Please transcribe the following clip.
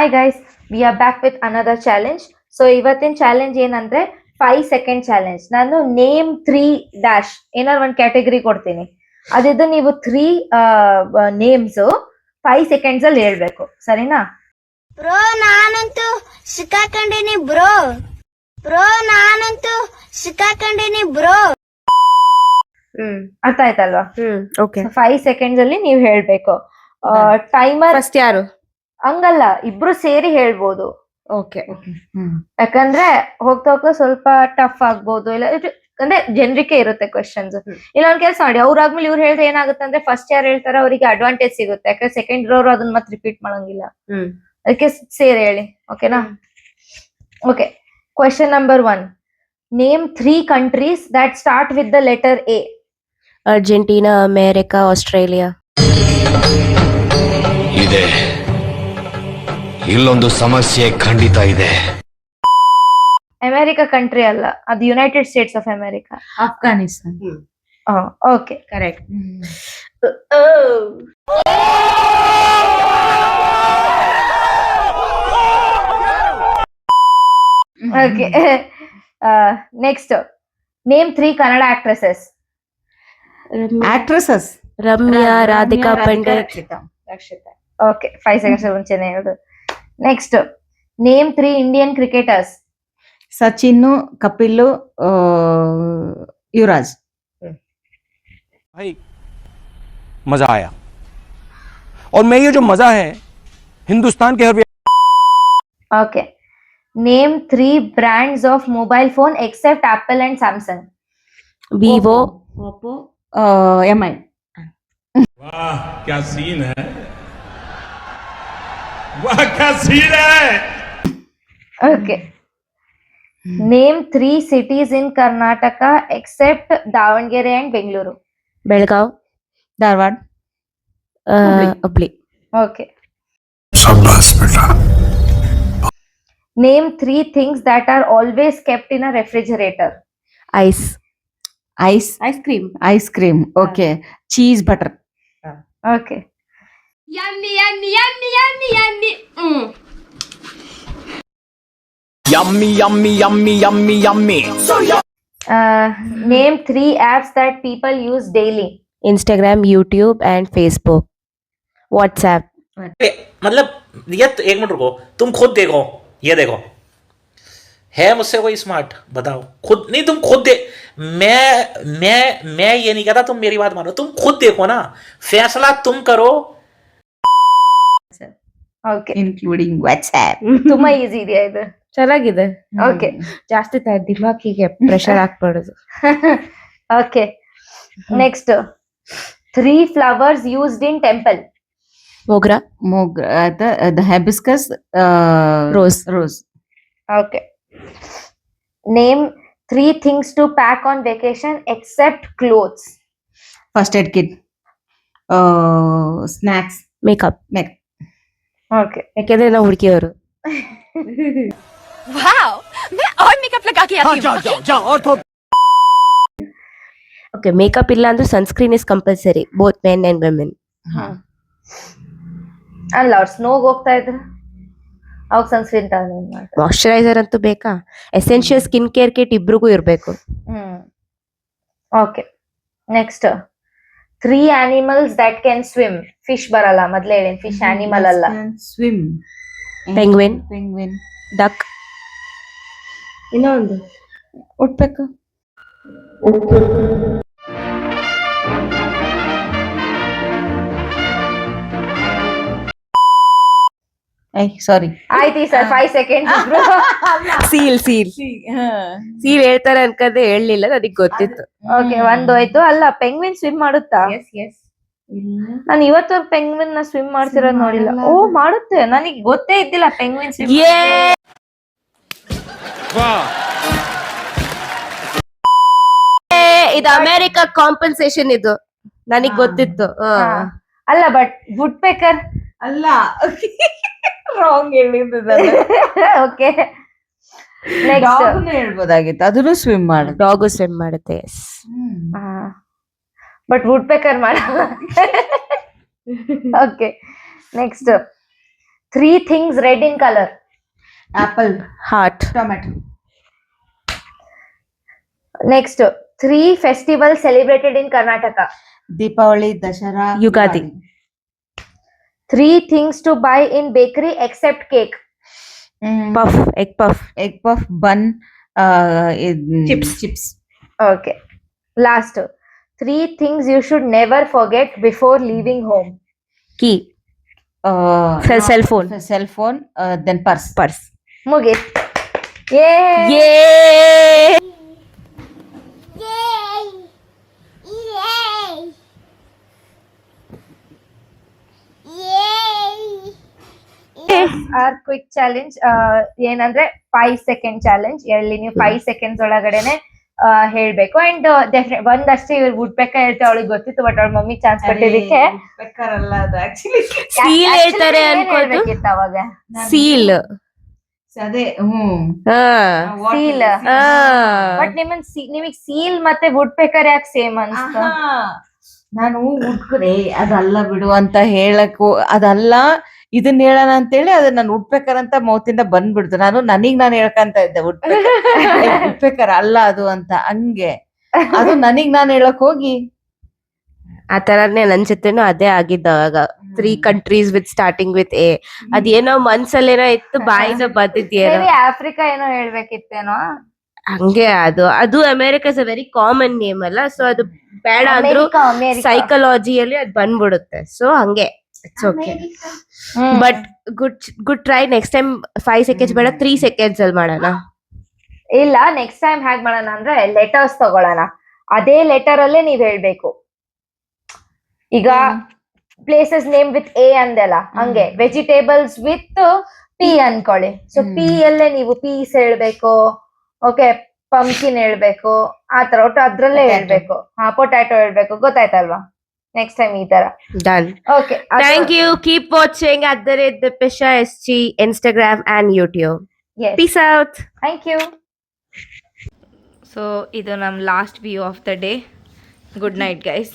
Hi guys, we are back with another challenge. So ಇವತ್ತಿನ challenge ಏನಂದ್ರೆ 5 second challenge. ನಾನು name 3 ಏನಾರು ಒಂದು ಕ್ಯಾಟಗರಿ ಕೊಡ್ತೀನಿ. ಅದಿದ್ದು ನೀವು 3 ನೇಮ್ಸ್ 5 ಸೆಕೆಂಡ್ಸ್ ಅಲ್ಲಿ ಹೇಳ್ಬೇಕು, ಸರಿನಾ? ಬ್ರೋ ನಾನಂತೂ ಸಿಕ್ಕಾಕೊಂಡಿನಿ ಬ್ರೋ. ಅರ್ಥ ಆಯ್ತಲ್ವಾ? ಓಕೆ 5 ಸೆಕೆಂಡ್ಸ್ ಅಲ್ಲಿ ನೀವು ಹೇಳ್ಬೇಕು. ಟೈಮರ್ ಫಸ್ಟ್ ಯಾರು? ಹಂಗಲ್ಲ, ಇಬ್ರು ಸೇರಿ ಹೇಳ್ಬೋದು. ಓಕೆ ಯಾಕಂದ್ರೆ ಹೋಗ್ತಾ ಹೋಗ್ತಾ ಸ್ವಲ್ಪ ಟಫ್ ಆಗ್ಬೋದು, ಇಲ್ಲ ಅಂದ್ರೆ ಜನರಿಕೆ ಇರುತ್ತೆ ಕ್ವೆಶನ್ಸ್. ಇಲ್ಲ ಒಂದ್ ಕೆಲಸ ಮಾಡಿ, ಅವ್ರಾದ್ಮೇಲೆ ಇವ್ರು ಹೇಳಿದ್ರೆ ಏನಾಗುತ್ತೆ ಅಂದ್ರೆ ಫಸ್ಟ್ ಯಾರು ಹೇಳ್ತಾರ ಅವರಿಗೆ ಅಡ್ವಾಂಟೇಜ್ ಸಿಗುತ್ತೆ, ಯಾಕಂದ್ರೆ ಸೆಕೆಂಡ್ ಇರೋರು ಅದನ್ನ ಮತ್ತೆ ರಿಪೀಟ್ ಮಾಡಂಗಿಲ್ಲ. ಅದಕ್ಕೆ ಸೇರಿ ಹೇಳಿ, ಓಕೆನಾ? Okay, question number 1. Name 3 countries that start with the letter A. Argentina, America, Australia. ಇದೆ, ಇಲ್ಲೊಂದು ಸಮಸ್ಯೆ ಖಂಡಿತ ಇದೆ. ಅಮೆರಿಕಾ ಕಂಟ್ರಿ ಅಲ್ಲ, ಅದು United States of America. Afghanistan. Okay, correct. Okay. Next, name 3 Kannada actresses. Actresses Ramya, Radhika Pandit. Rakshita. Okay, 5 seconds ಮುಂಚೆನೆ ಹೇಳುದು. Next, name 3 Indian cricketers. Sachin, Kapil, Yuvraj. भाई मजा आया और मैं ये जो मजा है हिंदुस्तान के हर okay, name 3 brands of mobile phone except Apple and Samsung. Vivo, Oppo, MI. वाह क्या सीन है, वाह क्या सीन है. Okay, name 3 cities in Karnataka except Davanagere and Bengaluru. Belgaum, Dharwad, Hubli. Okay, name 3 things that are always kept in a refrigerator. Ice, ice cream. Okay, cheese, butter. Okay, yummy yummy yummy yummy yummy. Name 3 apps that people use daily. Instagram, YouTube and Facebook, WhatsApp. मतलब ये तो एक minute रुको, तुम खुद देखो, ये देखो है मुझसे कोई स्मार्ट, बताओ खुद। नहीं तुम खुद दे, मैं ये नहीं कहता, तुम मेरी बात मानो, तुम खुद देखो ना, फैसला तुम करो. Okay, including WhatsApp. ತುಂಬಾ ಈಸಿ ಇದೆಯಾ ಇದು? ಚೆನ್ನಾಗಿದೆ. ಓಕೆ, ಜಾಸ್ತಿ ದಿಮಾಕಿಗೆ ಪ್ರೆಷರ್ ಹಾಕ್ಬಾರ್ದು. Okay, next, 3 flowers used in temple. Mogra, the hibiscus, rose. Okay, name 3 things to pack on vacation except clothes. First aid kit, snacks, makeup. Okay, ಯಾಕೆಂದ್ರೆ ನಾವು ಹುಡುಕಿಯವರು. ಓಕೆ, ಮೇಕಪ್ ಇಲ್ಲ ಅಂದ್ರೆ sunscreen is compulsory, both men and women. ಅಲ್ಲ, ಅವ್ರು ಸ್ನೋಗ್ ಹೋಗ್ತಾ ಇದ್ರು, ಅವಾಗ ಸನ್ಸ್ಕ್ರೀನ್ ತಗೊಂಡು. ಮಾಯಶ್ಚರೈಸರ್ ಅಂತೂ ಬೇಕಾ? ಎಸೆನ್ಷಿಯಲ್ ಸ್ಕಿನ್ ಕೇರ್ ಕಿಟ್ ಇಬ್ರಿಗೂ ಇರಬೇಕು. Okay, next, 3 animals that can swim. Fish ಬರಲ್ಲ, ಮೊದ್ಲೇ ಹೇಳಿ, ಫಿಶ್ ಆನಿಮಲ್ ಅಲ್ಲ. ಸ್ವಿಮ್. Penguin. ಡಕ್. ಇನ್ನೊಂದು ಉಟ್ಬೇಕು. ಸಾರಿ, ಆಯ್ತು ಸರ್, 5 ಸೆಕೆಂಡ್ಸ್. ಸೀಲ್ ಹೇಳ್ತಾರೆ ಅನ್ಕಂದ್ರೆ ಹೇಳಲಿಲ್ಲ, ನನಗೆ ಗೊತ್ತಿತ್ತು. ಓಕೆ, ಒಂದೋಯ್ತು. ಅಲ್ಲ, ಪೆಂಗ್ವಿನ್ ಸ್ವಿಮ್ ಮಾಡುತ್ತಾ? ನಾನು ಇವತ್ತು ಪೆಂಗ್ವಿನ್ ನ ಸ್ವಿಮ್ ಮಾಡ್ತಿರೋದು ನೋಡಿಲ್ಲ. ಓ, ಮಾಡುತ್ತೆ, ನನಗೆ ಗೊತ್ತೇ ಇದ್ದಿಲ್ಲ ಪೆಂಗ್ವಿನ್ ಸ್ವಿಮ್. ಇದು ಅಮೆರಿಕಾ ಕಾಂಪನ್ಸೇಷನ್, ಇದು ನನಗೆ ಗೊತ್ತಿತ್ತು. ಅಲ್ಲ, ಬಟ್ ವುಡ್ ಪೆಕರ್ ಅಲ್ಲ. ರಾಂಗ್ ಹೇಳಿದ್ದು. ಓಕೆ, ನೆಕ್ಸ್ಟ್, ಹೇಳ್ಬೋದಾಗಿತ್ತು, ಅದನ್ನು ಸ್ವಿಮ್ ಮಾಡುತ್ತೆ. ಡಾಗು ಸ್ವಿಮ್ ಮಾಡುತ್ತೆ. ಬಟ್ ವುಡ್ ಪೆಕರ್ ಮಾಡಲ್ಲ. Okay, next, 3 things red in color. Apple, Heart. Tomato, Next, 3 festivals celebrated in Karnataka. Deepavali, Dasara, Ugadi. 3 things to buy in bakery except cake. Puff. Egg puff. Egg puff, bun, Chips. Chips, Okay. Last, 3 things you should never forget before leaving home. Key. Cell phone. Cell phone, then purse. Purse. Mugit. Yay! Yay! Our quick challenge ಏನಂದ್ರೆ 5 second challenge. ಎಲ್ಲಿ ನೀವು 5 seconds ಒಳಗಡೆನೆ ಹೇಳ್ಬೇಕು. And definite ಒಂದಷ್ಟೇ ಇವ್ರು Woodpecker ಹೇಳ್ತಾ ಅವಳಿಗೆ ಗೊತ್ತಿತ್ತು, but ಅವಳ ಮಮ್ಮಿ ಚಾನ್ಸ್ ಕೊಟ್ಟಿದ್ದಕ್ಕೆ ಅಲ್ಲ ಅದು ಆಕ್ಚುಲಿ Seal ಹೇಳ್ತಾರೆ ಅನ್ಕೋತು. ಹೇಳ್ಬೇಕಿತ್ತು ಅವಾಗ. Seal. ಅದೇ Seal. ಬಟ್ ನಿಮಗ್ ಸೀಲ್ ಮತ್ತೆ ವುಡ್ಪೆಕರ್ ಯಾಕೆ ಸೇಮ್ ಅನ್ಸ್ತು? ನಾನು ಉಟ್ಕರೆ ಅದಲ್ಲ ಬಿಡು ಅಂತ ಹೇಳಕ್ಕೂ ಅದಲ್ಲ, ಇದನ್ನ ಹೇಳೋಣ ಅಂತೇಳಿ ಅದನ್ನ ನಾನು ಉಟ್ಬೇಕಾರ ಅಂತ ಮೌತಿಂದ ಬಂದ್ಬಿಡ್ತು. ನನಗ್ ನಾನು ಹೇಳ್ಕಂತ ಇದ್ದೆ ಉಟ್ಬೇಕಾರ ಅಲ್ಲ ಅದು ಅಂತ, ಹಂಗೆ ಅದು ನನಗ್ ನಾನು ಹೇಳಕ್ ಹೋಗಿ ಆ ತರನೇ ನನ್ ಜೊತೆನೂ ಅದೇ ಆಗಿದ್ದ ಅವಾಗ. 3 countries with starting with A. ಅದೇನೋ ಮನ್ಸಲ್ಲೇನೋ ಇತ್ತು, ಬಾಯಿಂದ ಬಂದಿದ್ದೇನೋ. Maybe ಆಫ್ರಿಕಾ ಏನೋ ಹೇಳ್ಬೇಕಿತ್ತೇನೋ. ಹಂಗೆ ಅದು America is a very common name ಅಲ್ಲ, ಸೊ ಅದು ಬೇಡ ಅಂದ್ರು ಅಮೇರಿಕಾ. ಸೈಕಾಲಜಿಯಲ್ಲಿ ಅದು ಬಂದ್ಬಿಡುತ್ತೆ. ಸೊ ಹಂಗೆ it's okay. But good try. Next time 5 seconds ಬೇಡ, 3 seconds ಅಲ್ಲಿ ಮಾಡೋಣ. ಇಲ್ಲ, ನೆಕ್ಸ್ಟ್ ಟೈಮ್ ಹ್ಯಾಗ್ ಮಾಡೋಣ ಅಂದ್ರೆ ಲೆಟರ್ಸ್ ತಗೊಳ್ಳೋಣ. ಅದೇ ಲೆಟರ್ ಅಲ್ಲೇ ನೀವ್ ಹೇಳ್ಬೇಕು. ಈಗ ಪ್ಲೇಸಸ್ ನೇಮ್ ವಿತ್ ಎ ಅಂದೆಲ್ಲ, ಹಂಗೆ ವೆಜಿಟೇಬಲ್ಸ್ ವಿತ್ ಪಿ ಅನ್ಕೊಳ್ಳಿ. ಸೊ ಪಿ ಅಲ್ಲೇ ನೀವು ಪೀಸ್ ಹೇಳ್ಬೇಕು, ಓಕೆ, ಪಂಪ್ಕಿನ್ ಹೇಳ್ಬೇಕು, ಆತರ ಒಟ್ಟು ಅದ್ರಲ್ಲೇ ಹೇಳ್ಬೇಕು. ಪೊಟ್ಯಾಟೊ ಹೇಳ್ಬೇಕು, ಗೊತ್ತಾಯ್ತಲ್ವಾ? ನೆಕ್ಸ್ಟ್ ಟೈಮ್ ಈ ತರ. Done. Okay, thank you. Keep watching @Dipesha SG Instagram and YouTube. Peace out. Thank you. So ಇದು ನಮ್ಮ last view of the day. Good night guys.